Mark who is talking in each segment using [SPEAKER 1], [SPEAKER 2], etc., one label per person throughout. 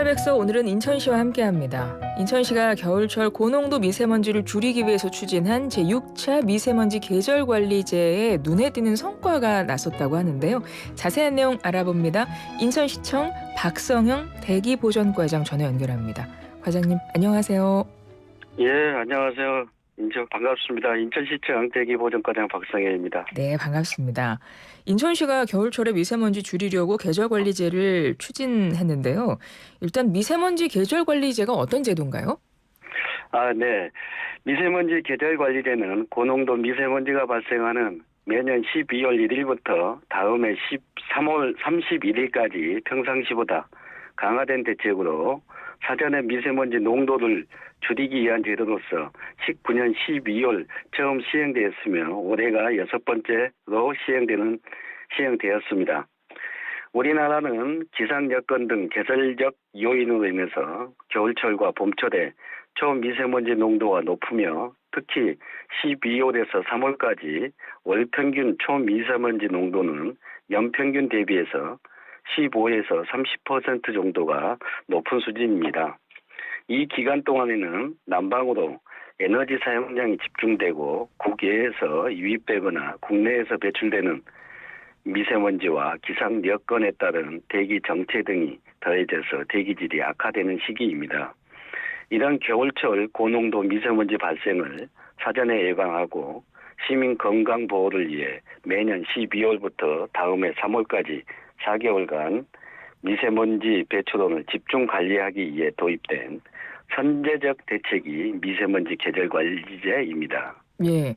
[SPEAKER 1] 문화백서 오늘은 인천시와 함께합니다. 인천시가 겨울철 고농도 미세먼지를 줄이기 위해서 추진한 제6차 미세먼지 계절관리제에 눈에 띄는 성과가 났었다고 하는데요. 자세한 내용 알아봅니다. 인천시청 박성형 대기보전과장 전화 연결합니다. 과장님 안녕하세요.
[SPEAKER 2] 예, 안녕하세요. 반갑습니다. 인천시청 대기보전과장 박성혜입니다.
[SPEAKER 1] 네, 반갑습니다. 인천시가 겨울철에 미세먼지 줄이려고 계절관리제를 추진했는데요. 일단 미세먼지 계절관리제가 어떤 제도인가요?
[SPEAKER 2] 네. 미세먼지 계절관리제는 고농도 미세먼지가 발생하는 매년 12월 1일부터 다음해 3월 31일까지 평상시보다 강화된 대책으로 사전에 미세먼지 농도를 줄이기 위한 제도로서 19년 12월 처음 시행되었으며 올해가 6번째로 시행되었습니다. 우리나라는 기상 여건 등 계절적 요인으로 인해서 겨울철과 봄철에 초미세먼지 농도가 높으며 특히 12월에서 3월까지 월 평균 초미세먼지 농도는 연평균 대비해서 15에서 30% 정도가 높은 수준입니다. 이 기간 동안에는 난방으로 에너지 사용량이 집중되고 국외에서 유입되거나 국내에서 배출되는 미세먼지와 기상 여건에 따른 대기 정체 등이 더해져서 대기질이 악화되는 시기입니다. 이런 겨울철 고농도 미세먼지 발생을 사전에 예방하고 시민 건강 보호를 위해 매년 12월부터 다음해 3월까지 4개월간 미세먼지 배출원을 집중 관리하기 위해 도입된 선제적 대책이 미세먼지 계절관리제입니다.
[SPEAKER 1] 예.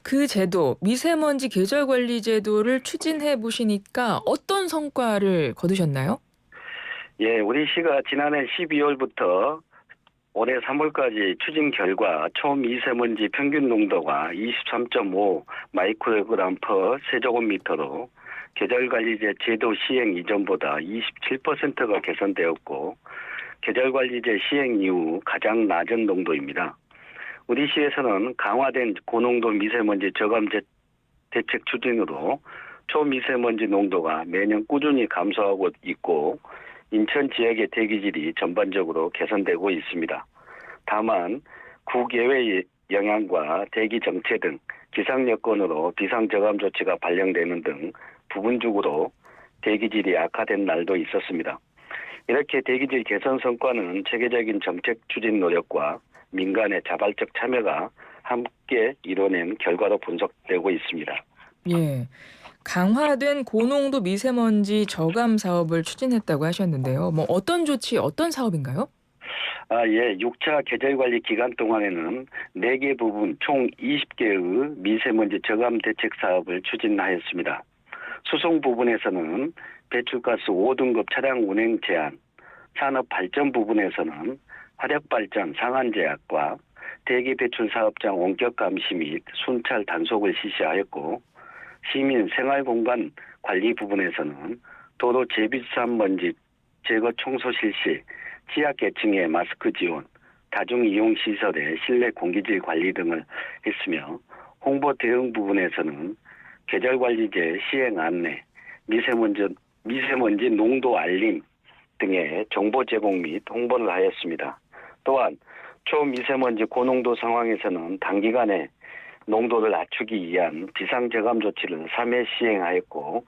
[SPEAKER 1] 그 제도, 미세먼지 계절관리제도를 추진해 보시니까 어떤 성과를 거두셨나요?
[SPEAKER 2] 예, 우리 시가 지난해 12월부터 올해 3월까지 추진 결과 초미세먼지 평균 농도가 23.5 마이크로그램 퍼 세제곱미터로 계절관리제 제도 시행 이전보다 27%가 개선되었고 계절관리제 시행 이후 가장 낮은 농도입니다. 우리 시에서는 강화된 고농도 미세먼지 저감 대책 추진으로 초미세먼지 농도가 매년 꾸준히 감소하고 있고 인천 지역의 대기질이 전반적으로 개선되고 있습니다. 다만 국외의 영향과 대기 정체 등 기상 여건으로 비상저감 조치가 발령되는 등 부분적으로 대기질이 악화된 날도 있었습니다. 이렇게 대기질 개선 성과는 체계적인 정책 추진 노력과 민간의 자발적 참여가 함께 이뤄낸 결과로 분석되고 있습니다.
[SPEAKER 1] 예. 강화된 고농도 미세먼지 저감 사업을 추진했다고 하셨는데요. 어떤 조치, 어떤 사업인가요?
[SPEAKER 2] 예. 6차 계절관리 기간 동안에는 4개 부분 총 20개의 미세먼지 저감 대책 사업을 추진하였습니다. 수송 부분에서는 배출가스 5등급 차량 운행 제한, 산업 발전 부분에서는 화력 발전 상한 제약과 대기 배출 사업장 원격 감시 및 순찰 단속을 실시하였고 시민 생활공간 관리 부분에서는 도로 제비산 먼지 제거 청소 실시, 취약계층의 마스크 지원, 다중이용시설의 실내 공기질 관리 등을 했으며 홍보 대응 부분에서는 계절관리제 시행 안내, 미세먼지 농도 알림 등의 정보 제공 및 홍보를 하였습니다. 또한 초미세먼지 고농도 상황에서는 단기간에 농도를 낮추기 위한 비상저감 조치를 3회 시행하였고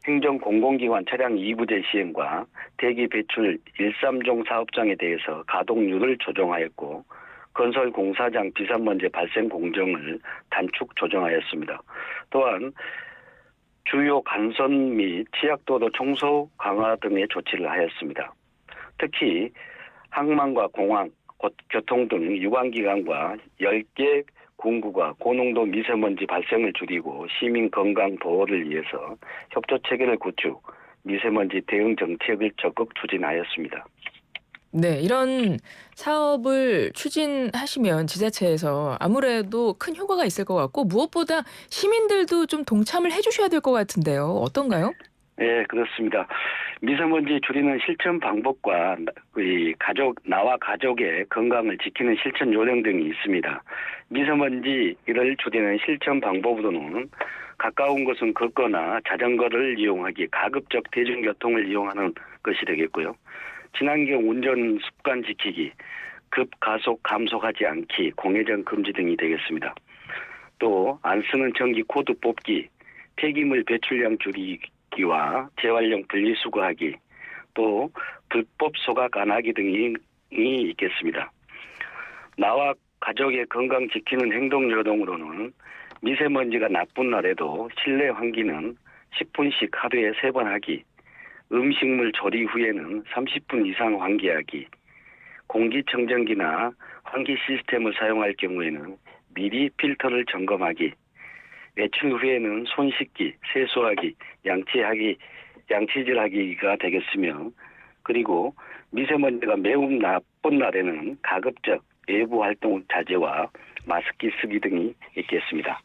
[SPEAKER 2] 행정공공기관 차량 2부제 시행과 대기 배출 1~3종 사업장에 대해서 가동률을 조정하였고 건설공사장 비산먼지 발생 공정을 단축 조정하였습니다. 또한 주요 간선 및 취약도로 청소 강화 등의 조치를 하였습니다. 특히 항만과 공항, 교통 등 유관기관과 10개 군구가 고농도 미세먼지 발생을 줄이고 시민 건강 보호를 위해서 협조체계를 구축, 미세먼지 대응 정책을 적극 추진하였습니다.
[SPEAKER 1] 네, 이런 사업을 추진하시면 지자체에서 아무래도 큰 효과가 있을 것 같고 무엇보다 시민들도 좀 동참을 해주셔야 될 것 같은데요. 어떤가요?
[SPEAKER 2] 예, 그렇습니다. 미세먼지 줄이는 실천 방법과 나와 가족의 건강을 지키는 실천 요령 등이 있습니다. 미세먼지를 줄이는 실천 방법으로는 가까운 곳은 걷거나 자전거를 이용하기, 가급적 대중교통을 이용하는 것이 되겠고요. 친환경 운전 습관 지키기, 급가속 감속하지 않기, 공회전 금지 등이 되겠습니다. 또 안 쓰는 전기 코드 뽑기, 폐기물 배출량 줄이기와 재활용 분리수거하기, 또 불법 소각 안 하기 등이 있겠습니다. 나와 가족의 건강 지키는 행동 요령으로는 미세먼지가 나쁜 날에도 실내 환기는 10분씩 하루에 3번 하기, 음식물 조리 후에는 30분 이상 환기하기, 공기청정기나 환기 시스템을 사용할 경우에는 미리 필터를 점검하기, 외출 후에는 손 씻기, 세수하기, 양치질하기가 되겠으며, 그리고 미세먼지가 매우 나쁜 날에는 가급적 외부 활동 자제와 마스크 쓰기 등이 있겠습니다.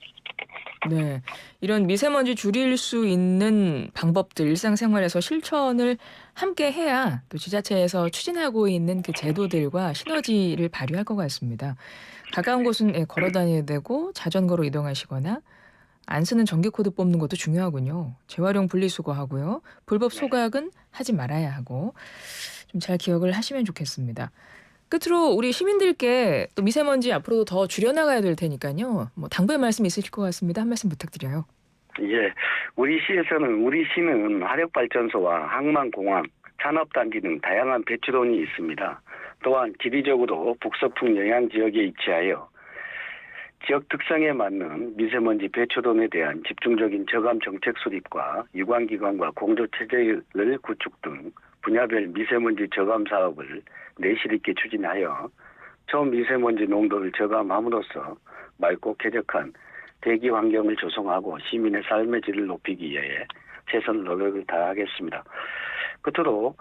[SPEAKER 1] 네, 이런 미세먼지 줄일 수 있는 방법들 일상생활에서 실천을 함께 해야 또 지자체에서 추진하고 있는 그 제도들과 시너지를 발휘할 것 같습니다. 가까운 곳은 걸어 다녀야 되고 자전거로 이동하시거나 안 쓰는 전기 코드 뽑는 것도 중요하군요. 재활용 분리수거하고요. 불법 소각은 하지 말아야 하고 좀 잘 기억을 하시면 좋겠습니다. 끝으로 우리 시민들께 또 미세먼지 앞으로도 더 줄여나가야 될 테니까요. 뭐 당부의 말씀 있으실 것 같습니다. 한 말씀 부탁드려요.
[SPEAKER 2] 예, 우리 시는 화력발전소와 항만공항, 산업단지 등 다양한 배출원이 있습니다. 또한 지리적으로 북서풍 영향 지역에 위치하여 지역 특성에 맞는 미세먼지 배출원에 대한 집중적인 저감 정책 수립과 유관기관과 공조체제를 구축 등 분야별 미세먼지 저감 사업을 내실 있게 추진하여 초미세먼지 농도를 저감함으로써 맑고 쾌적한 대기 환경을 조성하고 시민의 삶의 질을 높이기 위해 최선 노력을 다하겠습니다. 끝으로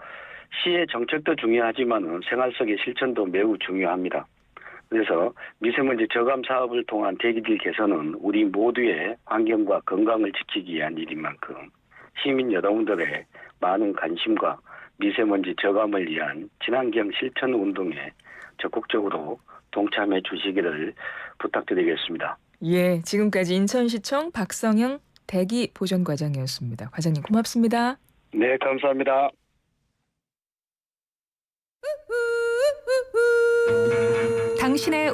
[SPEAKER 2] 시의 정책도 중요하지만 생활 속의 실천도 매우 중요합니다. 그래서 미세먼지 저감 사업을 통한 대기질 개선은 우리 모두의 환경과 건강을 지키기 위한 일인 만큼 시민 여러분들의 많은 관심과 미세먼지 저감을 위한 친환경 실천 운동에 적극적으로 동참해 주시기를 부탁드리겠습니다.
[SPEAKER 1] 예, 지금까지 인천시청 박성영 대기보전과장이었습니다. 과장님 고맙습니다.
[SPEAKER 2] 네, 감사합니다.
[SPEAKER 1] 당신의